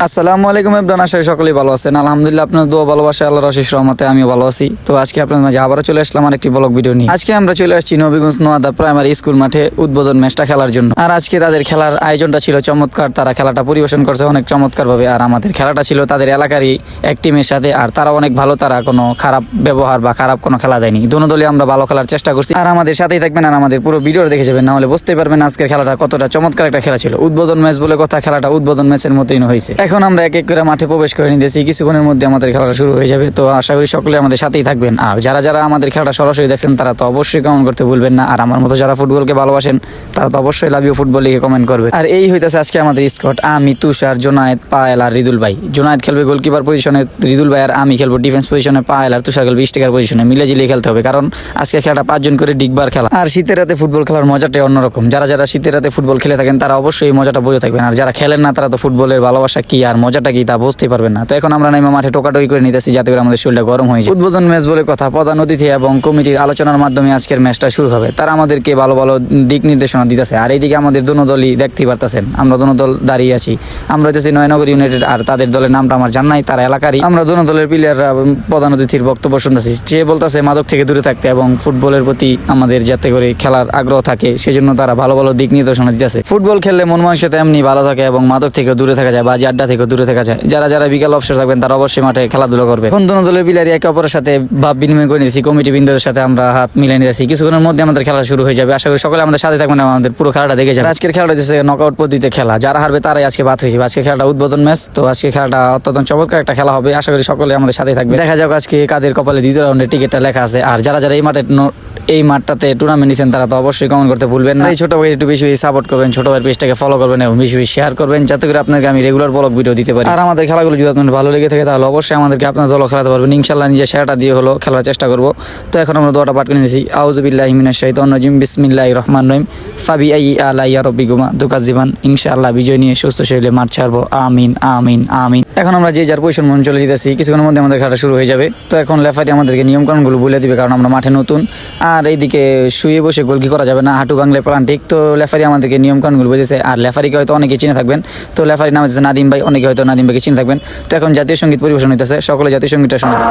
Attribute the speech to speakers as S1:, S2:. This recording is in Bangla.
S1: আসসালামু আলাইকুম ইব্রান, আশা করি সকলেই ভালো আছেন। আলহামদুলিল্লাহ, আপনার দোয়া ভালোবাসা আল্লাহর অশেষ রহমতে আমিও ভালো আছি। তো আজকে আপনাদের মাঝে আবারও চলে আসলাম আরেকটি ব্লগ ভিডিও নিয়ে। আজকে আমরা চলে আসছি নবীগঞ্জ নোয়াদা প্রাইমারি স্কুল মাঠে উদ্বোধন ম্যাচটা খেলার জন্য। আর আজকে তাদের খেলার আয়োজনটা ছিল চমৎকার, তারা খেলাটা পরিবেশন করছে অনেক চমৎকার ভাবে। আর আমাদের খেলাটা ছিল তাদের এলাকারই এক টিমের সাথে, আর তারা অনেক ভালো, তারা কোনো খারাপ ব্যবহার বা খারাপ কোনো খেলা দেয়নি। দুনো দলই আমরা ভালো খেলার চেষ্টা করছি। আর আমাদের সাথেই থাকবেন আর আমাদের পুরো ভিডিও দেখে যাবেন, না হলে বুঝতে পারবেন আজকের খেলাটা কতটা চমৎকার একটা খেলা ছিল। উদ্বোধন ম্যাচ বলে কথা, খেলাটা উদ্বোধন ম্যাচের মতোই হয়েছে। এখন আমরা এক এক করে মাঠে প্রবেশ করে নিতেছি, কিছুক্ষণের মধ্যে আমাদের খেলাটা শুরু হয়ে যাবে। তো আশা করি সকলে আমাদের সাথেই থাকবেন। আর যারা যারা আমাদের খেলাটা সরাসরি দেখছেন তারা তো অবশ্যই কমেন্ট করতে ভুলবেন না। আর আমার মতো যারা ফুটবলকে ভালোবাসেন তারা তো অবশ্যই লাভ ইউ ফুটবল লিখে কমেন্ট করবেন। আর এই হইতেছে আজকে আমাদের স্কোয়াড, আমি, তুষার, জোনায়েদ, পায়েল আর রিদুল ভাই। জোনায়েদ খেলবে গোলকিপার পজিশনে, রিদুল ভাই আর আমি খেলবো ডিফেন্স পজিশনে, পায়েল আর তুষার খেলবে স্টিকার পজিশনে। মিলে জিলিয়ে খেলতে হবে, কারণ আজকে খেলাটা 5 জন করে ডিগবার খেলা। আর শীতের রাতে ফুটবল খেলার মজাটাই অন্যরকম। যারা যারা শীতের রাতে ফুটবল খেলে থাকেন তারা অবশ্যই এই মজাটা বুঝে থাকবেন। আর যারা খেলেন না তারা তো ফুটবলের ভালোবাসা কি আর মজাটা কি তা বুঝতেই পারবেন না। তো এখন আমরা নাইমা মাঠে টোকাটুকি করে নিতেছি যাতে করে আমাদের শরীরটা গরম হয়ে যায়। উদ্বোধন ম্যাচ বলে কথা, প্রধান অতিথি এবং কমিটির আলোচনার মাধ্যমে আজকের ম্যাচটা শুরু হবে। তারা আমাদেরকে ভালো ভালো দিক নির্দেশনা দিতেছে। আর এইদিকে আমাদের দুনো দলই দেখতেই পারতেছেন, আমরা দুনো দল দাঁড়িয়ে আছি। আমরা হচ্ছে নয়নগর ইউনাইটেড, আর তাদের দলের নামটা আমার জান নাই, তারা এলাকারই। আমরা দুনো দলের প্লেয়াররা প্রধান অতিথির বক্তব্য শুনতেছি। সে বলতেছে মাদক থেকে দূরে থাকতে এবং ফুটবলের প্রতি আমাদের যাতে করে খেলার আগ্রহ থাকে সেজন্য তারা ভালো ভালো দিক নির্দেশনা দিতেছে। ফুটবল খেললে মন মানসিকতা এমনি ভালো থাকে এবং মাদক থেকে দূরে থাকা যায়, বাজে আড্ডা থেকে দূরে থাকা যায়। যারা যারা বিকাল অবসর থাকবেন তারা অবশ্যই মাঠে খেলাধুলা করবে। কোন দুনো দলের প্লেয়ারই একে অপরের সাথে ভাব বিনিময় করে নিয়েছি, কমিটি বৃন্দদের সাথে আমরা হাত মিলিয়ে নিয়েছি। কিছুক্ষণের মধ্যে আমাদের খেলা শুরু হয়ে যাবে। আশা করি সকলে আমাদের সাথে থাকবেন, আমাদের পুরো খেলাটা দেখে যাবে। আজকের খেলাটা হচ্ছে নকআউট পদ্ধতিতে খেলা, যারা হারবে তারাই আজকে বাদ হয়ে যাবে। আজকে খেলাটা উদ্বোধন ম্যাচ, তো আজকে খেলাটা অত্যন্ত চমৎকার একটা খেলা হবে। আশা করি সকলে আমাদের সাথে থাকবে। দেখা যাক আজকে কাদের কপালে দ্বিতীয় রাউন্ডের টিকিটটা লেখা আছে। আর যারা যারা এই মাঠটাতে টুর্নামেন্ট নিচ্ছেন তারা তো অবশ্যই কমেন্ট করতে ভুলবেন না। এই ছোট ভাই একটু বেশি বেশি সাপোর্ট করবেন, ছোট ভাইয়ের পেজটাকে ফলো করবেন এবং বেশি বেশি শেয়ার করবেন, যাতে করে আপনাকে আমি রেগুলার ব্লগ ভিডিও দিতে পারি। আর আমাদের খেলাগুলো যদি আপনার ভালো লেগে থাকে তাহলে অবশ্যই আমাদেরকে আপনার দলও খেলাতে পারবেন ইনশাআল্লাহ। নিজের শেয়ারটা দিয়ে হলো খেলার চেষ্টা করব। তো এখন আমরা দোয়াটা পাঠ করে নিয়েছি, আউযু বিল্লাহি মিনাশ শাইতানির রাজিম, বিসমিল্লাহির রহমানির রহিম, ফাবিআইয়ি আলাইহি রাব্বিকুমা তুকাজ্জিবান। ইনশাআল্লাহ বিজয় নিয়ে সুস্থ শরীরে মাঠ ছাড়বো, আমিন আমিন আমিন। এখন আমরা যে যার পজিশন মন চলে যেতেছি, কিছুক্ষণের মধ্যে আমাদের খেলাটা শুরু হয়ে যাবে। তো এখন লেফারি আমাদেরকে নিয়মকানুনগুলো বলে দিবে, কারণ আমরা মাঠে নতুন। আর এইদিকে শুয়ে বসে গোলকি করা যাবে না, হাঁটু ভাঙলে প্লান্টিক। তো লেফারি আমাদেরকে নিয়মকানুনগুলো বুঝেছে। আর লেফারিকে হয়তো অনেকে চিনে থাকবেন, তো লেফারির নাম হচ্ছে নাদিম ভাই, অনেকে হয়তো নাদিম ভাইকে চিনে থাকবেন। তো এখন জাতীয় সঙ্গীত পরিবেশন হইতেছে, সকলে জাতীয় সঙ্গীতটা শুনবেন।